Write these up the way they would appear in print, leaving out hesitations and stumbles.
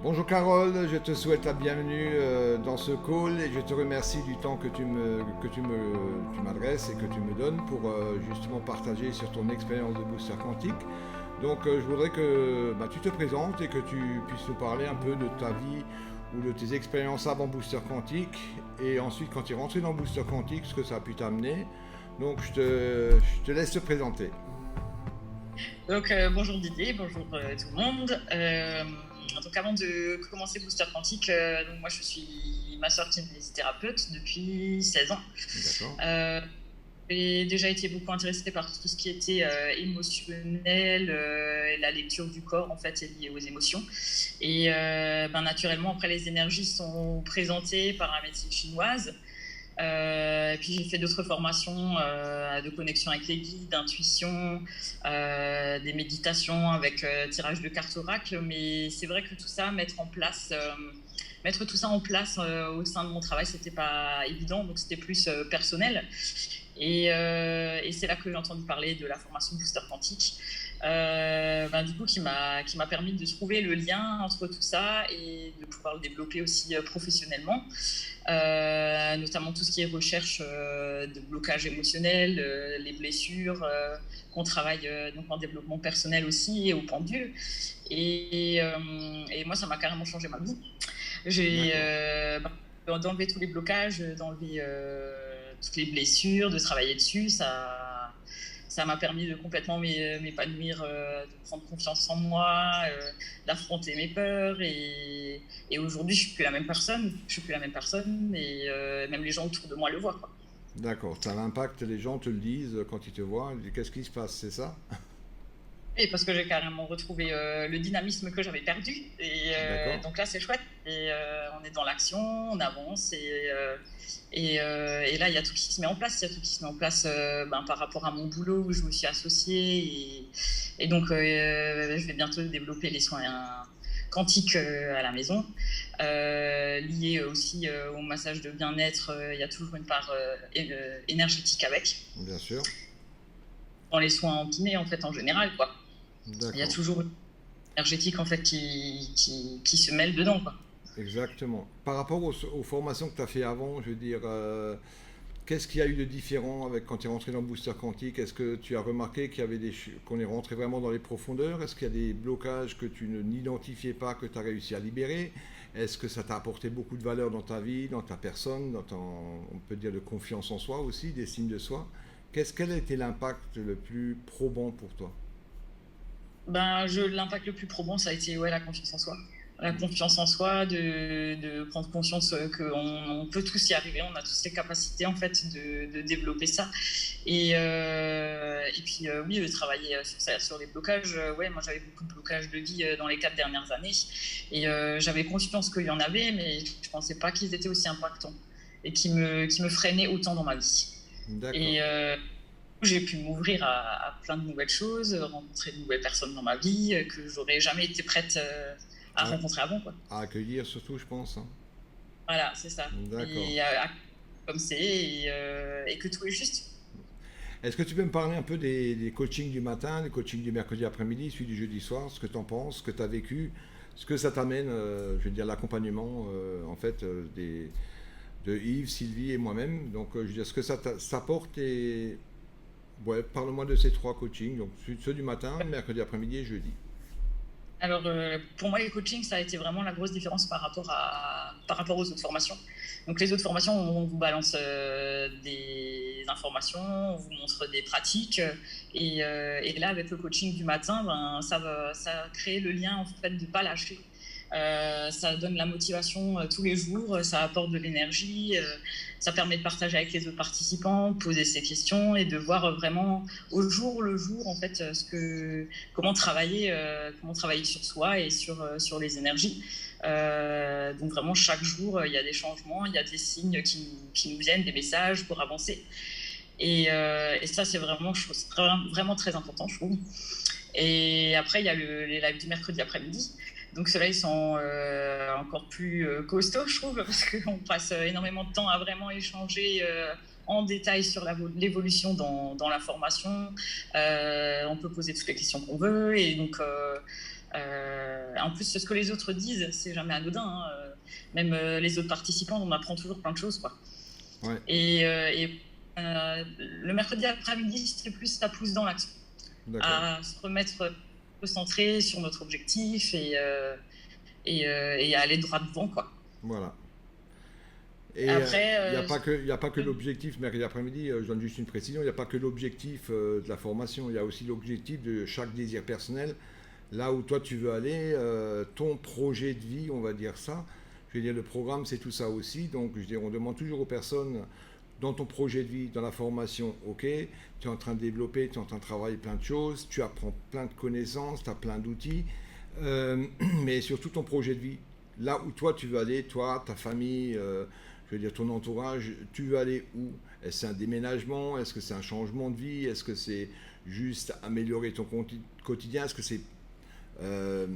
Bonjour Carole, je te souhaite la bienvenue dans ce call et je te remercie du temps que tu m'adresses et que tu me donnes pour justement partager sur ton expérience de booster quantique. Donc je voudrais que tu te présentes et que tu puisses nous parler un peu de ta vie ou de tes expériences avant booster quantique et ensuite quand tu es rentré dans booster quantique, ce que ça a pu t'amener. Donc je te laisse te présenter. Bonjour Didier, bonjour tout le monde. Donc avant de commencer Booster Quantique, donc moi je suis masseur kinésithérapeute depuis 16 ans. D'accord. J'ai déjà été beaucoup intéressée par tout ce qui était émotionnel, la lecture du corps en fait est liée aux émotions. Et naturellement après les énergies sont présentées par la médecine chinoise. Et puis j'ai fait d'autres formations de connexion avec les guides, d'intuition, des méditations avec tirage de cartes oracle. Mais c'est vrai que tout ça, mettre tout ça en place au sein de mon travail, c'était pas évident, donc c'était plus personnel. Et c'est là que j'ai entendu parler de la formation Booster Quantique, du coup qui m'a permis de trouver le lien entre tout ça et de pouvoir le développer aussi professionnellement, notamment tout ce qui est recherche de blocage émotionnel, les blessures, qu'on travaille donc en développement personnel aussi et au pendule. Et moi ça m'a carrément changé ma vie. J'ai d'enlever tous les blocages, d'enlever toutes les blessures, de travailler dessus. Ça m'a permis de complètement m'épanouir, de prendre confiance en moi, d'affronter mes peurs. Et aujourd'hui, je suis plus la même personne. Je suis plus la même personne et même les gens autour de moi le voient, quoi. D'accord, ça a l'impact, les gens te le disent quand ils te voient, ils disent, qu'est-ce qui se passe, c'est ça? Et parce que j'ai carrément retrouvé le dynamisme que j'avais perdu. Et D'accord. donc là, c'est chouette. Et on est dans l'action, on avance. Et là, il y a tout qui se met en place. Il y a tout qui se met en place par rapport à mon boulot où je me suis associée. Et donc, je vais bientôt développer les soins quantiques à la maison. Liés aussi au massage de bien-être. Il y a toujours une part énergétique avec. Bien sûr. Dans les soins en kiné, en fait, en général, quoi. Il y a D'accord. toujours une énergétique en fait qui se mêle dedans, quoi. Exactement. Par rapport aux formations que tu as fait avant, je veux dire, qu'est-ce qu'il y a eu de différent avec quand tu es rentré dans Booster Quantique? Est-ce que tu as remarqué qu'on est rentré vraiment dans les profondeurs? Est-ce qu'il y a des blocages que tu n'identifiais pas, que tu as réussi à libérer? Est-ce que ça t'a apporté beaucoup de valeur dans ta vie, dans ta personne, on peut dire de confiance en soi aussi, d'estime de soi? Quel a été l'impact le plus probant pour toi? L'impact le plus probant, ça a été la confiance en soi. La confiance en soi, de prendre conscience qu'on peut tous y arriver, on a tous les capacités en fait de développer ça. Et puis oui, de travailler sur les blocages. Moi j'avais beaucoup de blocages de vie dans les 4 dernières années. Et j'avais conscience qu'il y en avait, mais je ne pensais pas qu'ils étaient aussi impactants et qui me freinaient autant dans ma vie. D'accord. Et j'ai pu m'ouvrir à plein de nouvelles choses, rencontrer de nouvelles personnes dans ma vie que j'aurais jamais été prête à À, rencontrer avant, quoi. à accueillir surtout, je pense, hein. Voilà, c'est ça. D'accord. Et comme c'est, et que tout est juste. Est-ce que tu peux me parler un peu des coachings du matin, des coachings du mercredi après-midi, celui du jeudi soir, ce que tu en penses, ce que tu as vécu, ce que ça t'amène, je veux dire, l'accompagnement, en fait, de Yves, Sylvie et moi-même. Donc, je veux dire, ce que ça t'apporte et. Ouais, parle-moi de ces trois coachings, donc ceux du matin, mercredi après-midi et jeudi. Alors, pour moi, les coachings, ça a été vraiment la grosse différence par rapport aux autres formations. Donc, les autres formations, on vous balance des informations, on vous montre des pratiques. Et là, avec le coaching du matin, ça crée le lien, en fait, de ne pas lâcher. Ça donne la motivation tous les jours, ça apporte de l'énergie, ça permet de partager avec les autres participants, poser ses questions et de voir vraiment au jour le jour en fait comment travailler sur soi et sur les énergies. Donc vraiment chaque jour il y a des changements, il y a des signes qui nous viennent, des messages pour avancer. Et ça c'est vraiment, je trouve, vraiment très important, je trouve. Et après il y a les lives du mercredi après-midi. Donc ceux-là, ils sont encore plus costauds, je trouve, parce qu'on passe énormément de temps à vraiment échanger en détail sur l'évolution dans la formation. On peut poser toutes les questions qu'on veut. Et donc, En plus, ce que les autres disent, c'est jamais anodin, hein. Même les autres participants, on apprend toujours plein de choses, quoi. Ouais. Le mercredi après-midi, c'est plus ça pousse dans l'action, à se remettre concentré sur notre objectif et à aller droit devant, quoi. Voilà. Et après, il n'y a pas que l'objectif, mercredi après-midi, je donne juste une précision, il n'y a pas que l'objectif de la formation, il y a aussi l'objectif de chaque désir personnel, là où toi tu veux aller, ton projet de vie, on va dire ça. Je veux dire, le programme, c'est tout ça aussi. Donc, je veux dire, on demande toujours aux personnes, dans ton projet de vie, dans la formation, ok, tu es en train de développer, tu es en train de travailler plein de choses, tu apprends plein de connaissances, tu as plein d'outils, mais surtout ton projet de vie, là où toi tu veux aller, toi, ta famille, je veux dire ton entourage, tu veux aller où? Est-ce que c'est un déménagement? Est-ce que c'est un changement de vie? Est-ce que c'est juste améliorer ton quotidien? Est-ce que c'est euh,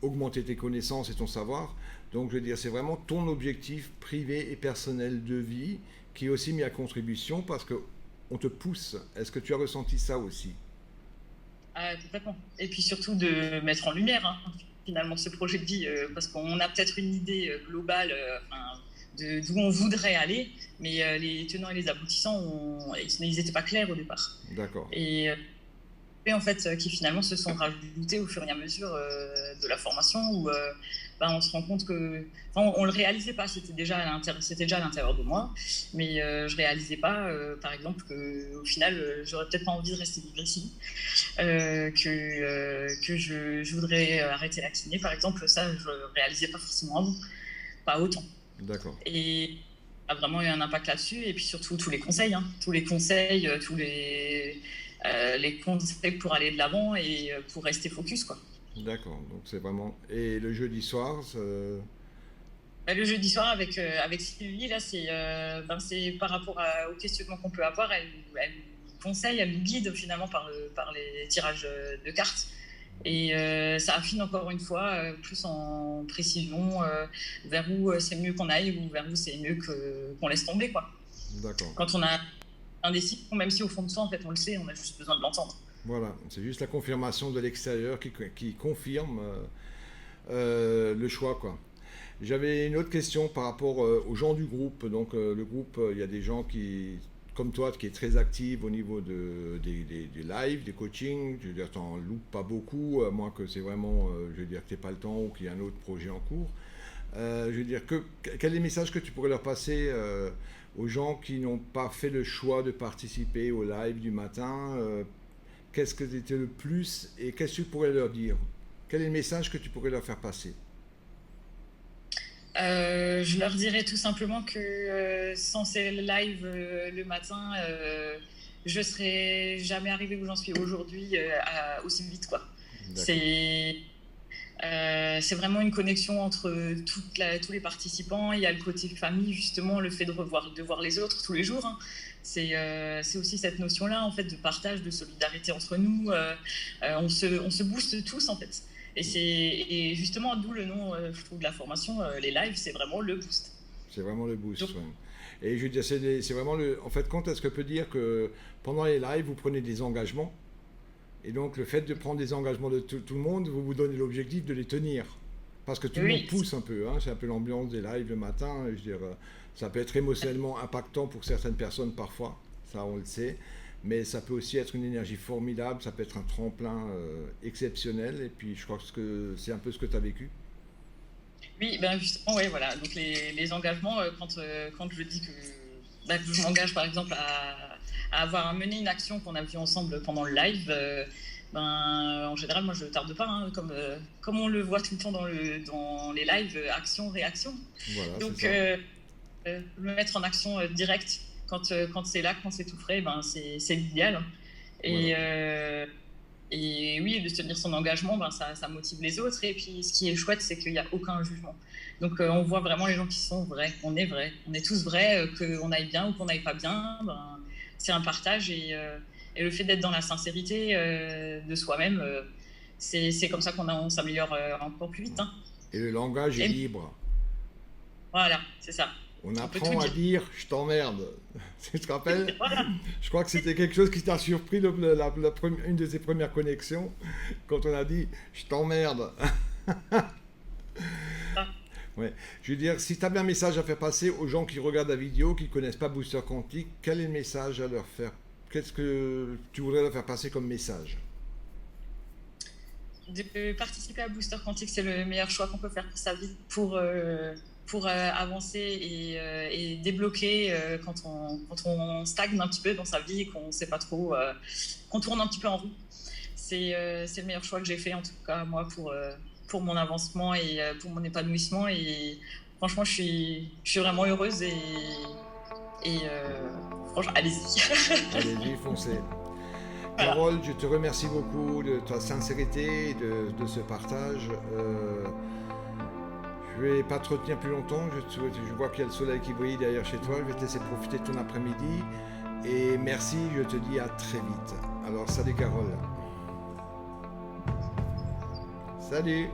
augmenter tes connaissances et ton savoir? Donc je veux dire, c'est vraiment ton objectif privé et personnel de vie qui est aussi mis à contribution parce qu'on te pousse. Est-ce que tu as ressenti ça aussi? Complètement. Et puis surtout de mettre en lumière, hein, finalement, ce projet de vie, parce qu'on a peut-être une idée globale d'où on voudrait aller, mais les tenants et les aboutissants, ils n'étaient pas clairs au départ. D'accord. Et en fait, qui finalement se sont rajoutés au fur et à mesure de la formation, où on se rend compte que, enfin, on le réalisait pas, c'était déjà à l'intérieur de moi, mais je réalisais pas, par exemple, que au final, j'aurais peut-être pas envie de rester vivre ici, que je voudrais arrêter la kiné, par exemple. Ça, je réalisais pas forcément avant, pas autant. D'accord. Et a vraiment eu un impact là-dessus, et puis surtout tous les conseils, hein, tous les conseils pour aller de l'avant et pour rester focus, quoi. D'accord. Donc c'est vraiment. Et le jeudi soir, Le jeudi soir avec Sylvie, là, c'est par rapport au questionnement qu'on peut avoir. Elle nous conseille, elle nous guide finalement par les tirages de cartes. Et ça affine encore une fois, plus en précision, vers où c'est mieux qu'on aille ou vers où c'est mieux qu'on laisse tomber, quoi. d'accord. Quand on a un décide, même si au fond de soi, en fait, on le sait, on a juste besoin de l'entendre. Voilà. C'est juste la confirmation de l'extérieur qui confirme le choix, quoi. J'avais une autre question par rapport aux gens du groupe. Donc le groupe, il y a des gens qui, comme toi, qui est très active au niveau des lives, des coachings. Je veux dire, t'en loupes pas beaucoup, à moins que c'est vraiment, je veux dire, que t'aies pas le temps ou qu'il y a un autre projet en cours. Je veux dire, quel est le message que tu pourrais leur passer aux gens qui n'ont pas fait le choix de participer au live du matin? Qu'est-ce que c'était le plus et qu'est-ce que tu pourrais leur dire? Quel est le message que tu pourrais leur faire passer? Je leur dirais tout simplement que sans ces lives le matin, je serais jamais arrivée où j'en suis aujourd'hui aussi vite, quoi. C'est vraiment une connexion entre tous les participants. Il y a le côté famille, justement, le fait de voir les autres tous les jours, hein. C'est aussi cette notion-là, en fait, de partage, de solidarité entre nous. On se booste tous, en fait. Et justement, d'où le nom, je trouve, de la formation, les lives, c'est vraiment le boost. C'est vraiment le boost. Donc, Ouais. Et je veux dire, c'est vraiment le. En fait, quand est-ce que peut dire que pendant les lives, vous prenez des engagements? Et donc, le fait de prendre des engagements de tout le monde, vous vous donnez l'objectif de les tenir. Parce que tout le monde oui, pousse un peu, hein. C'est un peu l'ambiance des lives le matin. Je veux dire, ça peut être émotionnellement impactant pour certaines personnes parfois, ça on le sait. Mais ça peut aussi être une énergie formidable, ça peut être un tremplin exceptionnel. Et puis, je crois que c'est un peu ce que tu as vécu. oui, ben justement, ouais, voilà. Donc les engagements, quand je dis que je m'engage, par exemple, à avoir mené une action qu'on a vue ensemble pendant le live, en général, moi, je ne tarde pas, hein, comme on le voit tout le temps dans les lives, action, réaction. Voilà, c'est Donc, ça. me mettre en action directe quand c'est là, quand c'est tout frais, c'est l'idéal, hein. Voilà. Et, oui, de tenir son engagement, ça motive les autres. Et puis, ce qui est chouette, c'est qu'il n'y a aucun jugement. Donc, on voit vraiment les gens qui sont vrais. On est tous vrais, qu'on aille bien ou qu'on n'aille pas bien. C'est un partage. Et le fait d'être dans la sincérité de soi-même, c'est comme ça on s'améliore encore plus vite, hein. Et le langage est Et libre. voilà, c'est ça. On On peut apprend tout à dire. dire je t'emmerde. Tu te rappelles? Voilà. Je crois que c'était quelque chose qui t'a surpris une de ses premières connexions quand on a dit je t'emmerde. Ouais. Je veux dire, si tu avais un message à faire passer aux gens qui regardent la vidéo, qui ne connaissent pas Booster Quantique, quel est le message à leur faire? Qu'est-ce que tu voudrais leur faire passer comme message? De participer à Booster Quantique, c'est le meilleur choix qu'on peut faire pour sa vie, pour avancer et débloquer quand on stagne un petit peu dans sa vie et qu'on ne sait pas trop, qu'on tourne un petit peu en roue. C'est le meilleur choix que j'ai fait, en tout cas, moi, pour mon avancement et pour mon épanouissement. Et franchement, je suis vraiment heureuse et franchement, allez-y. Allez-y, foncez. Voilà. Carole, je te remercie beaucoup de ta sincérité et de ce partage. Je vais pas te retenir plus longtemps. Je vois qu'il y a le soleil qui brille derrière chez toi. Je vais te laisser profiter de ton après-midi. Et merci, je te dis à très vite. Alors, salut Carole. Salut.